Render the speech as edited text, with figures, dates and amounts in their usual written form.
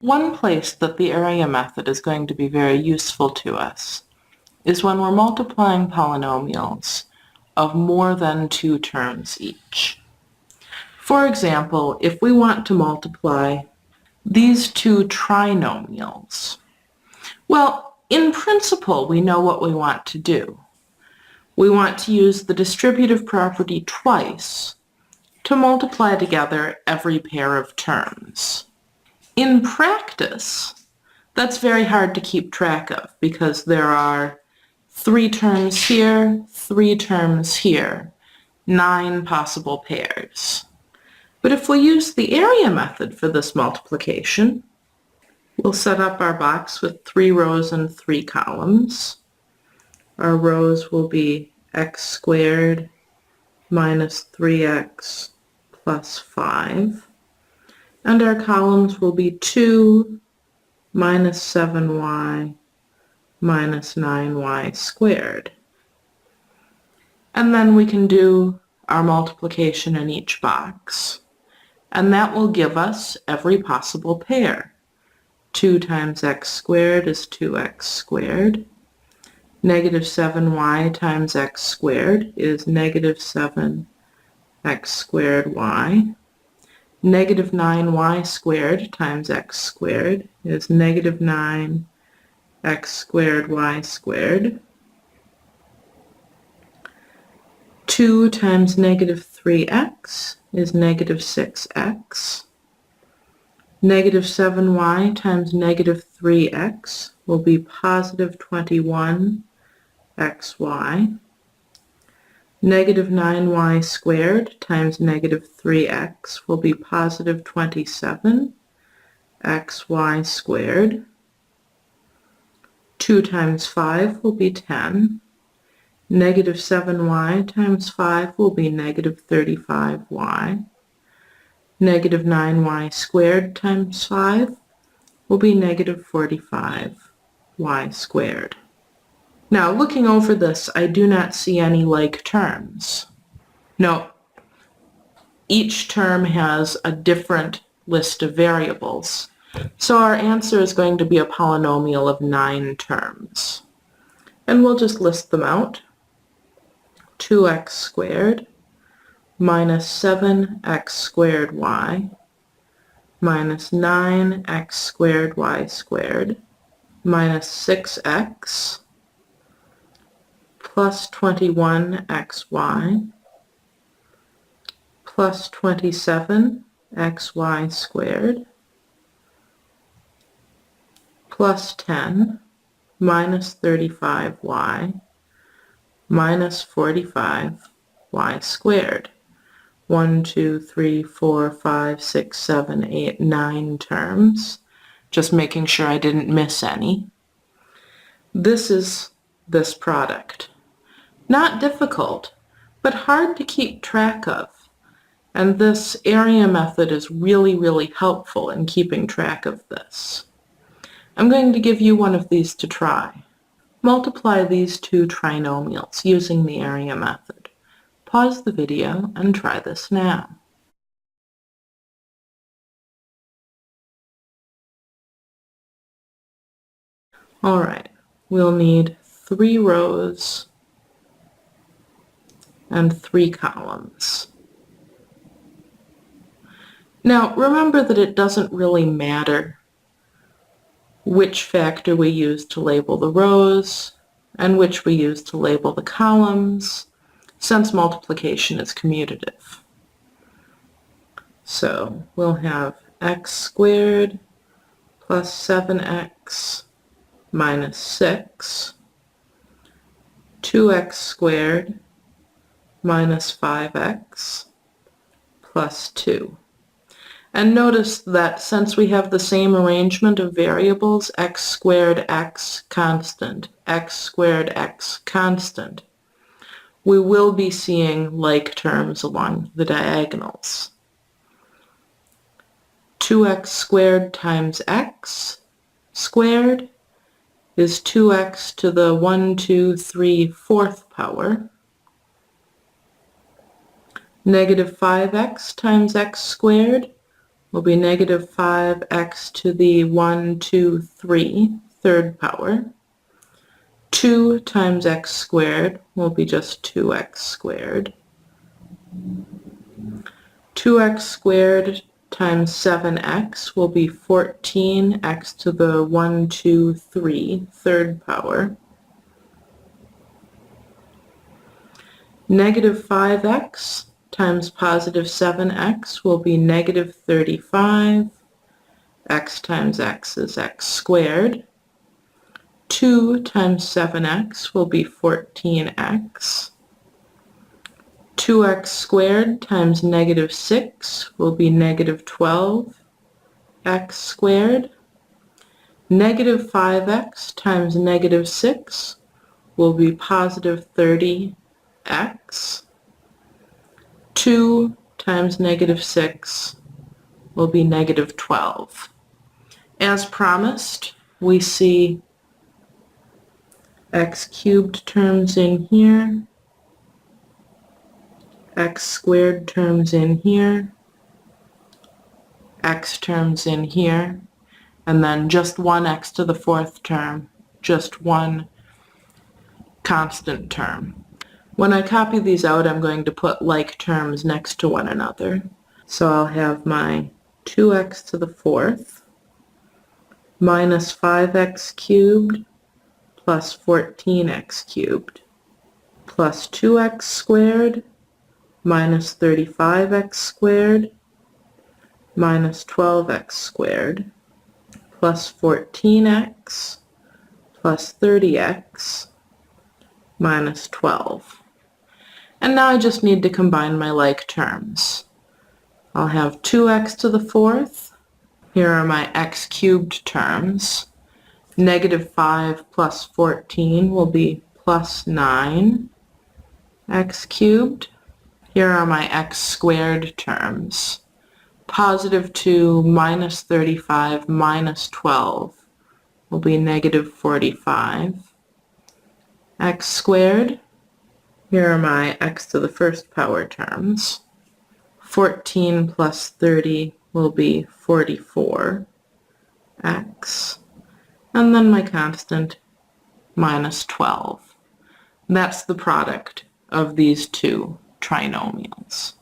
One place that the area method is going to be very useful to us is when we're multiplying polynomials of more than 2 terms each. For example, if we want to multiply these two trinomials, well, in principle, we know what we want to do. We want to use the distributive property twice to multiply together every pair of terms. In practice, that's very hard to keep track of because there are 3 terms here, 3 terms here, 9 possible pairs. But if we use the area method for this multiplication, we'll set up our box with 3 rows and 3 columns. Our rows will be x squared minus 3x plus 5. And our columns will be 2 minus 7y minus 9y squared. And then we can do our multiplication in each box. And that will give us every possible pair. 2 times x squared is 2x squared. Negative 7y times x squared is negative 7x squared y. Negative 9y squared times x squared is negative 9x squared y squared. 2 times negative 3x is negative 6x. Negative 7y times negative 3x will be positive 21xy. Negative 9y squared times negative 3x will be positive 27xy squared. 2 times 5 will be 10. Negative 7y times 5 will be negative 35y. Negative 9y squared times 5 will be negative 45y squared. Now, looking over this, I do not see any like terms. No, each term has a different list of variables. So our answer is going to be a polynomial of 9 terms. And we'll just list them out. 2x squared minus 7x squared y minus 9x squared y squared minus 6x plus 21xy plus 27xy squared plus 10 minus 35y minus 45y squared. 1, 2, 3, 4, 5, 6, 7, 8, 9 terms. Just making sure I didn't miss any. This is this product. Not difficult, but hard to keep track of. And this area method is really, really helpful in keeping track of this. I'm going to give you one of these to try. Multiply these two trinomials using the area method. Pause the video and try this now. All right, we'll need 3 rows and 3 columns. Now, remember that it doesn't really matter which factor we use to label the rows and which we use to label the columns, since multiplication is commutative. So we'll have x squared plus 7x minus 6, 2x squared minus 5x plus 2. And notice that since we have the same arrangement of variables, x squared x constant, x squared x constant, we will be seeing like terms along the diagonals. 2x squared times x squared is 2x to the 1, 2, 3, 4th power. Negative 5x times x squared will be negative 5x to the 1, 2, 3 third power. 2 times x squared will be just 2x squared. 2x squared times 7x will be 14x to the 1, 2, 3 third power. Negative 5x times positive 7x will be negative 35. X times x is x squared. 2 times 7x will be 14x. 2x squared times negative 6 will be negative 12x squared. Negative 5x times negative 6 will be positive 30x. 2 times negative 6 will be negative 12. As promised, we see x cubed terms in here, x squared terms in here, x terms in here, and then just one x to the fourth term, just one constant term. When I copy these out, I'm going to put like terms next to one another. So I'll have my 2x to the fourth minus 5x cubed plus 14x cubed plus 2x squared minus 35x squared minus 12x squared plus 14x plus 30x minus 12. And now I just need to combine my like terms. I'll have 2x to the fourth. Here are my x cubed terms. Negative 5 plus 14 will be plus 9 x cubed. Here are my x squared terms. Positive 2 minus 35 minus 12 will be negative 45 x squared. Here are my x to the first power terms. 14 plus 30 will be 44x. And then my constant minus 12. That's the product of these two trinomials.